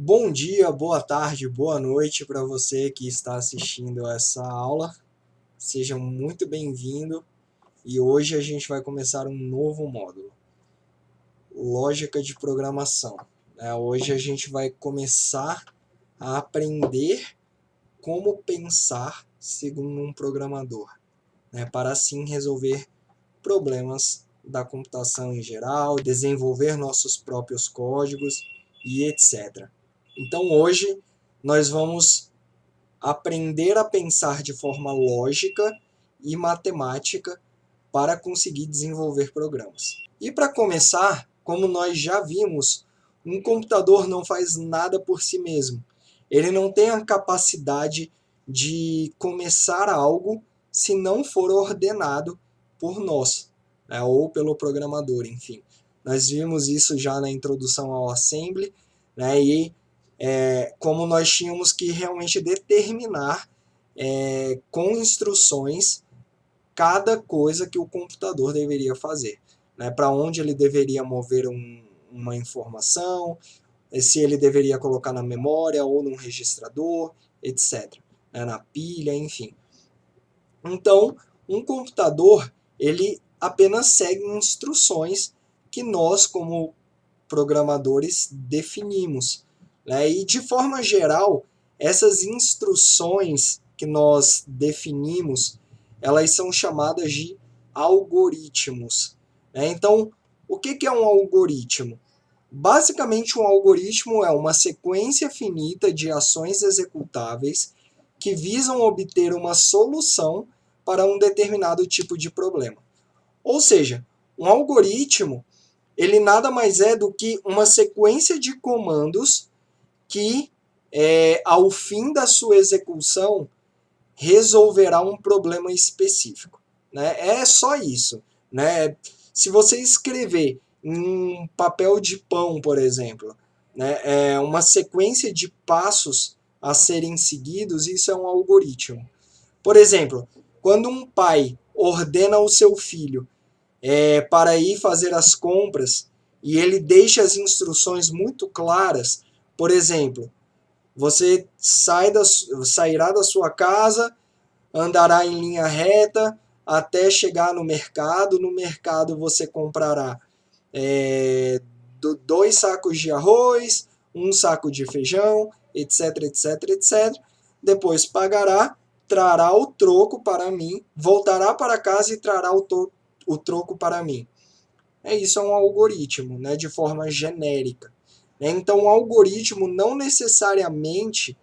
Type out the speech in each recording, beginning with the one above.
Bom dia, boa tarde, boa noite para você que está assistindo essa aula. Seja muito bem-vindo e hoje a gente vai começar um novo módulo, lógica de programação. Hoje a gente vai começar a aprender como pensar segundo um programador, para assim resolver problemas da computação em geral, desenvolver nossos próprios códigos e etc. Então hoje nós vamos aprender a pensar de forma lógica e matemática para conseguir desenvolver programas. E para começar, como nós já vimos, um computador não faz nada por si mesmo. Ele não tem a capacidade de começar algo se não for ordenado por nós, ou pelo programador, enfim. Nós vimos isso já na introdução ao Assembly, e como nós tínhamos que realmente determinar com instruções cada coisa que o computador deveria fazer, para onde ele deveria mover uma informação, se ele deveria colocar na memória ou num registrador, etc., na pilha, enfim. Então, um computador ele apenas segue instruções que nós, como programadores, definimos. E, de forma geral, essas instruções que nós definimos, elas são chamadas de algoritmos. Então, o que é um algoritmo? Basicamente, um algoritmo é uma sequência finita de ações executáveis que visam obter uma solução para um determinado tipo de problema. Ou seja, um algoritmo ele nada mais é do que uma sequência de comandos que, ao fim da sua execução, resolverá um problema específico. É só isso. Se você escrever em um papel de pão, por exemplo, uma sequência de passos a serem seguidos, isso é um algoritmo. Por exemplo, quando um pai ordena ao seu filho para ir fazer as compras e ele deixa as instruções muito claras, por exemplo, você sairá da sua casa, andará em linha reta até chegar no mercado. No mercado você comprará 2 sacos de arroz, um saco de feijão, etc, etc, etc. Depois pagará, trará o troco para mim, voltará para casa e trará o troco para mim. Isso é um algoritmo, de forma genérica. Então, o algoritmo não necessariamente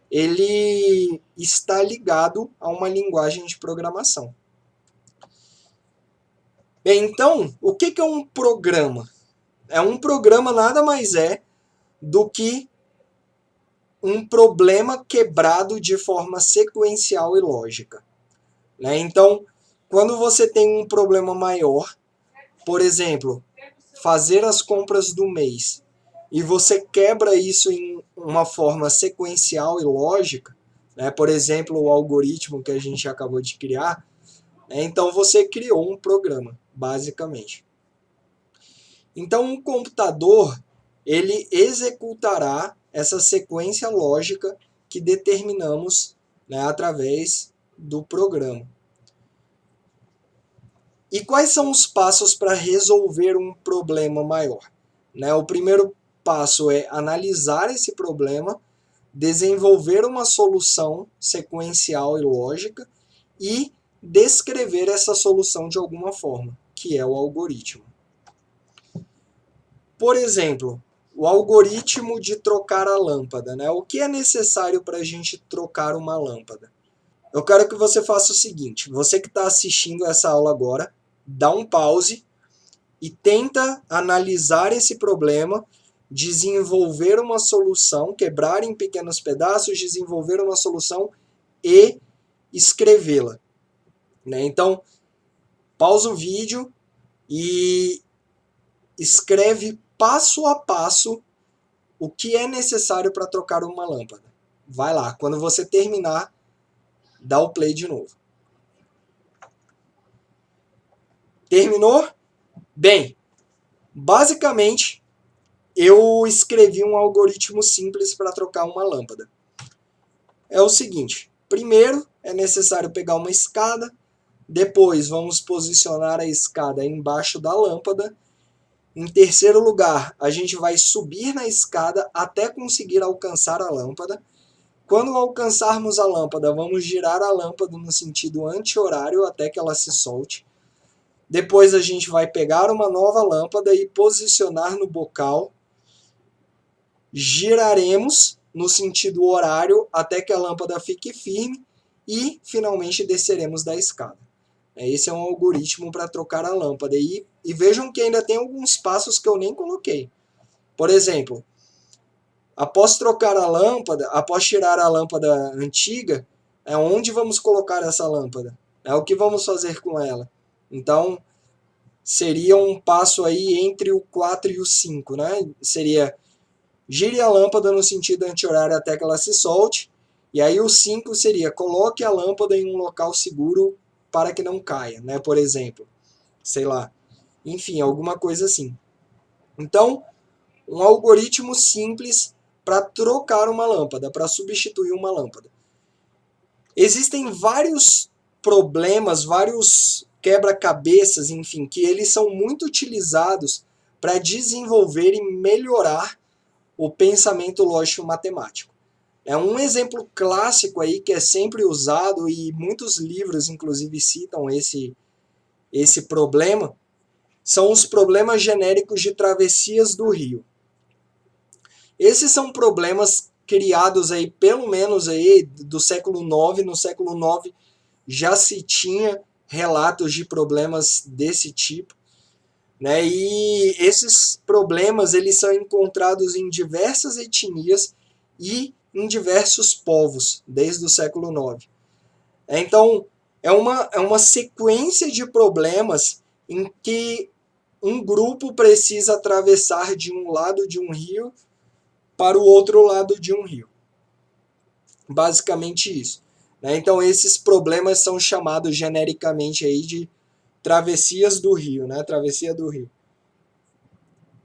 ele está ligado a uma linguagem de programação. Bem, então, o que é um programa? Um programa nada mais é do que um problema quebrado de forma sequencial e lógica. Então, quando você tem um problema maior, por exemplo, fazer as compras do mês, e você quebra isso em uma forma sequencial e lógica, por exemplo, o algoritmo que a gente acabou de criar, então você criou um programa, basicamente. Então, um computador ele executará essa sequência lógica que determinamos através do programa. E quais são os passos para resolver um problema maior? O primeiro passo é analisar esse problema, desenvolver uma solução sequencial e lógica e descrever essa solução de alguma forma, que é o algoritmo. Por exemplo, o algoritmo de trocar a lâmpada. O que é necessário para a gente trocar uma lâmpada? Eu quero que você faça o seguinte, você que está assistindo essa aula agora, dá um pause e tenta analisar esse problema, desenvolver uma solução, quebrar em pequenos pedaços, desenvolver uma solução e escrevê-la. Então, pausa o vídeo e escreve passo a passo o que é necessário para trocar uma lâmpada. Vai lá, quando você terminar, dá o play de novo. Terminou? Bem, basicamente, eu escrevi um algoritmo simples para trocar uma lâmpada. É o seguinte, primeiro é necessário pegar uma escada, depois vamos posicionar a escada embaixo da lâmpada. Em terceiro lugar, a gente vai subir na escada até conseguir alcançar a lâmpada. Quando alcançarmos a lâmpada, vamos girar a lâmpada no sentido anti-horário até que ela se solte. Depois a gente vai pegar uma nova lâmpada e posicionar no bocal. Giraremos no sentido horário até que a lâmpada fique firme e finalmente desceremos da escada. Esse é um algoritmo para trocar a lâmpada. E vejam que ainda tem alguns passos que eu nem coloquei. Por exemplo, após trocar a lâmpada, após tirar a lâmpada antiga, onde vamos colocar essa lâmpada? O que vamos fazer com ela? Então, seria um passo aí entre o 4 e o 5, né? Seria gire a lâmpada no sentido anti-horário até que ela se solte. E aí o 5 seria coloque a lâmpada em um local seguro para que não caia, né? Por exemplo, sei lá. Enfim, alguma coisa assim. Então, um algoritmo simples para trocar uma lâmpada, para substituir uma lâmpada. Existem vários problemas, vários quebra-cabeças, enfim, que eles são muito utilizados para desenvolver e melhorar o pensamento lógico-matemático. É um exemplo clássico aí que é sempre usado e muitos livros inclusive citam esse problema, são os problemas genéricos de travessias do rio. Esses são problemas criados aí pelo menos aí do século IX. No século IX já se tinha relatos de problemas desse tipo, né? E esses problemas eles são encontrados em diversas etnias e em diversos povos desde o século IX. Então, é uma sequência de problemas em que um grupo precisa atravessar de um lado de um rio para o outro lado de um rio. Basicamente isso. Então, esses problemas são chamados genericamente aí de travessias do rio, né? Travessia do rio.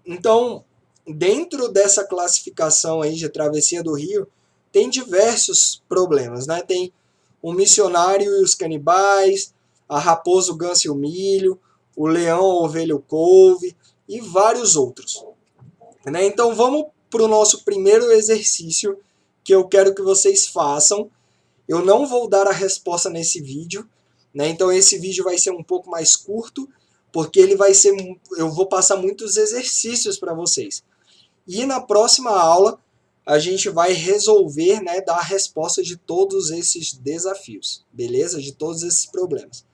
Então, dentro dessa classificação aí de travessia do rio, tem diversos problemas, né? Tem o missionário e os canibais, a raposa, o ganso e o milho, o leão, a ovelha e o couve e vários outros. Né? Então vamos para o nosso primeiro exercício que eu quero que vocês façam. Eu não vou dar a resposta nesse vídeo, né? Então esse vídeo vai ser um pouco mais curto, porque ele vai ser, eu vou passar muitos exercícios para vocês. E na próxima aula a gente vai resolver, né, dar a resposta de todos esses desafios, beleza? De todos esses problemas.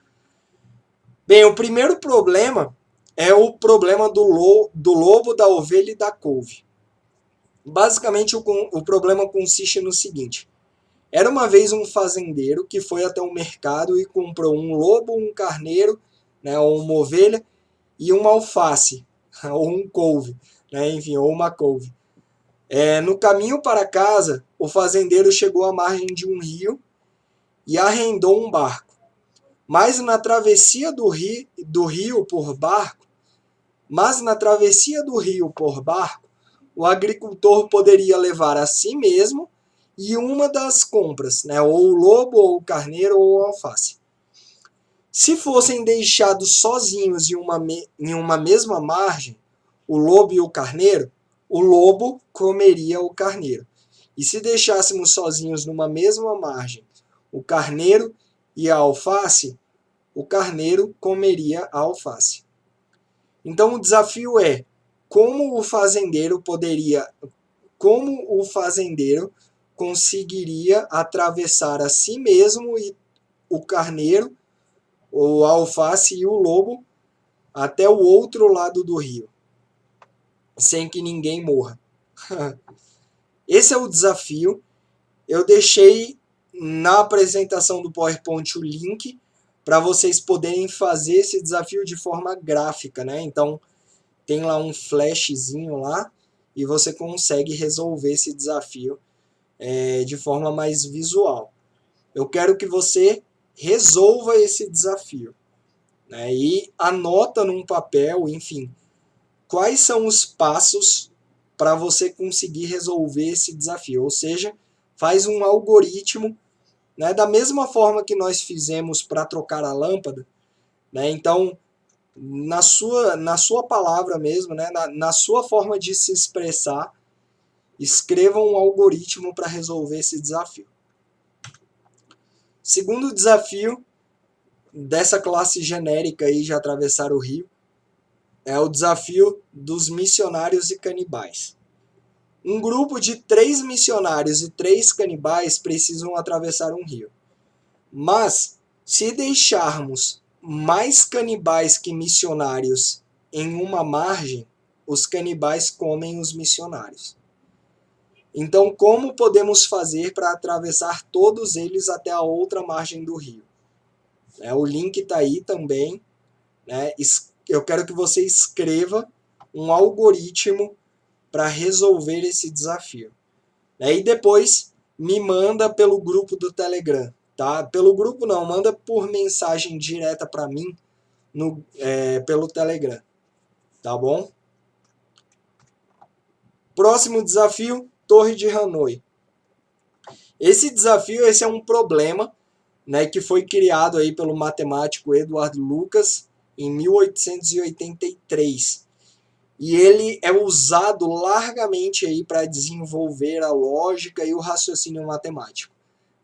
Bem, o primeiro problema é o problema do lobo, da ovelha e da couve. Basicamente o problema consiste no seguinte: era uma vez um fazendeiro que foi até um mercado e comprou um lobo, um carneiro, né, ou uma ovelha e uma alface, ou um couve, né, enfim, ou uma couve. No caminho para casa, o fazendeiro chegou à margem de um rio e arrendou um barco. Mas na travessia do rio por barco, o agricultor poderia levar a si mesmo e uma das compras, né, ou o lobo, ou o carneiro, ou a alface. Se fossem deixados sozinhos em uma mesma margem, o lobo e o carneiro, o lobo comeria o carneiro. E se deixássemos sozinhos numa mesma margem, o carneiro e a alface, o carneiro comeria a alface. Então o desafio é como o fazendeiro conseguiria atravessar a si mesmo e o carneiro, ou a alface e o lobo até o outro lado do rio, sem que ninguém morra. Esse é o desafio. Eu deixei na apresentação do PowerPoint o link para vocês poderem fazer esse desafio de forma gráfica, né? Então, tem lá um flashzinho lá e você consegue resolver esse desafio de forma mais visual. Eu quero que você resolva esse desafio, né? E anota num papel, enfim, quais são os passos para você conseguir resolver esse desafio. Ou seja, faz um algoritmo, né, da mesma forma que nós fizemos para trocar a lâmpada, né? Então, na sua palavra mesmo, né, na sua forma de se expressar, escreva um algoritmo para resolver esse desafio. Segundo desafio dessa classe genérica aí de atravessar o rio é o desafio dos missionários e canibais. Um grupo de 3 missionários e 3 canibais precisam atravessar um rio. Mas, se deixarmos mais canibais que missionários em uma margem, os canibais comem os missionários. Então, como podemos fazer para atravessar todos eles até a outra margem do rio? O link está aí também. Eu quero que você escreva um algoritmo para resolver esse desafio. E depois me manda pelo grupo do Telegram. Tá? Pelo grupo não, manda por mensagem direta para mim pelo Telegram. Tá bom? Próximo desafio, Torre de Hanoi. Esse desafio, esse é um problema, né, que foi criado aí pelo matemático Edward Lucas em 1883. E ele é usado largamente aí para desenvolver a lógica e o raciocínio matemático.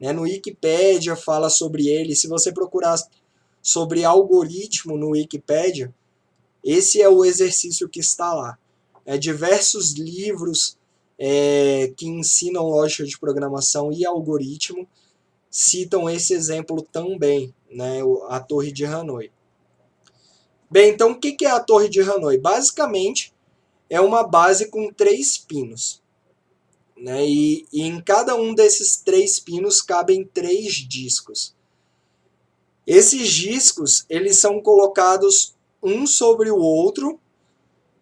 No Wikipédia fala sobre ele. Se você procurar sobre algoritmo no Wikipédia, esse é o exercício que está lá. Diversos livros que ensinam lógica de programação e algoritmo citam esse exemplo também, né, a Torre de Hanoi. Bem, então o que é a Torre de Hanoi? Basicamente, é uma base com 3 pinos. Né, e em cada um desses 3 pinos cabem 3 discos. Esses discos eles são colocados um sobre o outro,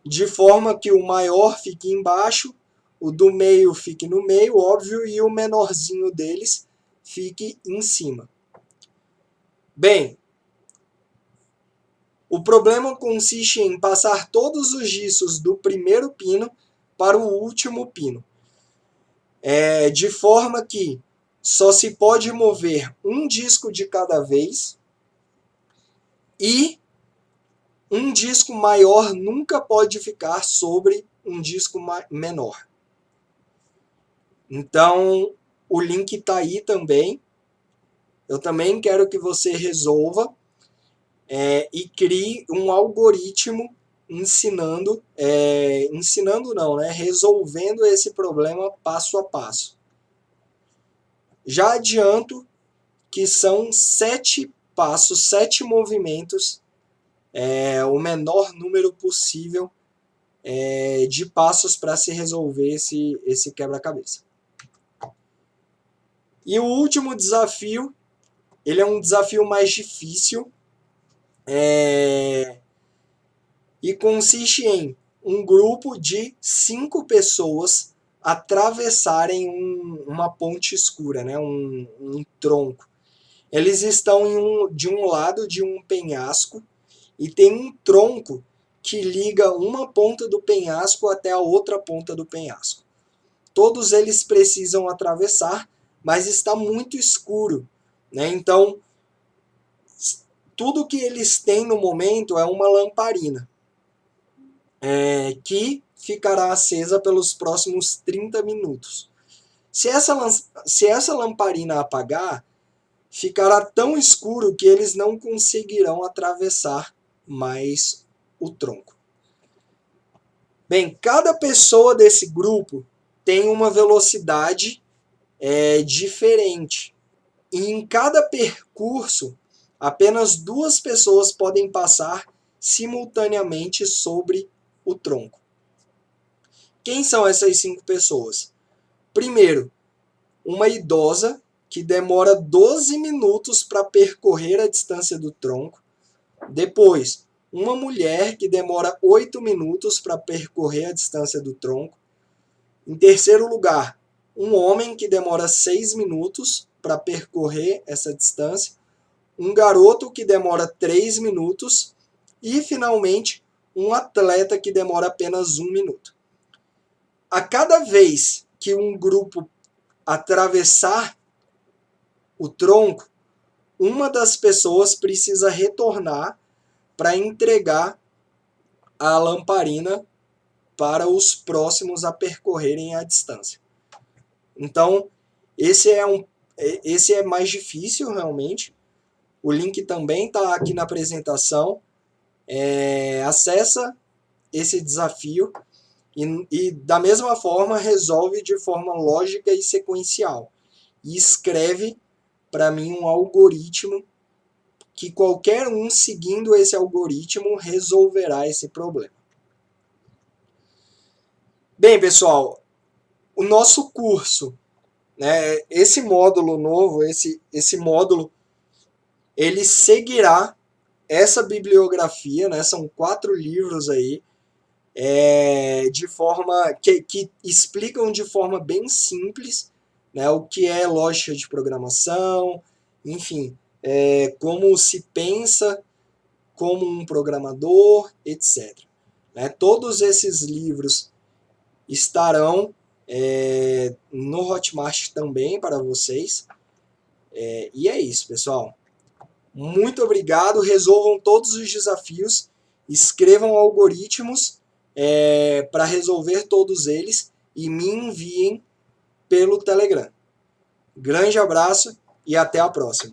de forma que o maior fique embaixo, o do meio fique no meio, óbvio, e o menorzinho deles fique em cima. Bem, o problema consiste em passar todos os discos do primeiro pino para o último pino, de forma que só se pode mover um disco de cada vez e um disco maior nunca pode ficar sobre um disco menor. Então, o link está aí também. Eu também quero que você resolva e crie um algoritmo resolvendo esse problema passo a passo. Já adianto que são 7 passos, 7 movimentos, o menor número possível de passos para se resolver esse quebra-cabeça. E o último desafio, ele é um desafio mais difícil, e consiste em um grupo de 5 pessoas atravessarem uma ponte escura, né? um tronco. Eles estão de um lado de um penhasco e tem um tronco que liga uma ponta do penhasco até a outra ponta do penhasco. Todos eles precisam atravessar, mas está muito escuro, né? Então, tudo que eles têm no momento é uma lamparina, que ficará acesa pelos próximos 30 minutos. Se essa lamparina apagar, ficará tão escuro que eles não conseguirão atravessar mais o tronco. Bem, cada pessoa desse grupo tem uma velocidade diferente. E em cada percurso, apenas 2 pessoas podem passar simultaneamente sobre o tronco. Quem são essas 5 pessoas? Primeiro, uma idosa que demora 12 minutos para percorrer a distância do tronco. Depois, uma mulher que demora 8 minutos para percorrer a distância do tronco. Em terceiro lugar, um homem que demora 6 minutos para percorrer essa distância. Um garoto que demora 3 minutos. E, finalmente, um atleta que demora apenas 1 minuto. a cada vez que um grupo atravessar o tronco, uma das pessoas precisa retornar para entregar a lamparina para os próximos a percorrerem a distância. Então, esse é mais difícil realmente. O link também está aqui na apresentação. Acessa esse desafio e da mesma forma resolve de forma lógica e sequencial. E escreve para mim um algoritmo que qualquer um seguindo esse algoritmo resolverá esse problema. Bem, pessoal, o nosso curso, né, esse módulo novo, esse módulo, ele seguirá essa bibliografia, né, são 4 livros aí, de forma que explicam de forma bem simples, né, o que é lógica de programação, enfim, como se pensa como um programador, etc. Né? Todos esses livros estarão no Hotmart também para vocês. E é isso, pessoal. Muito obrigado. Resolvam todos os desafios. Escrevam algoritmos para resolver todos eles e me enviem pelo Telegram. Grande abraço e até a próxima.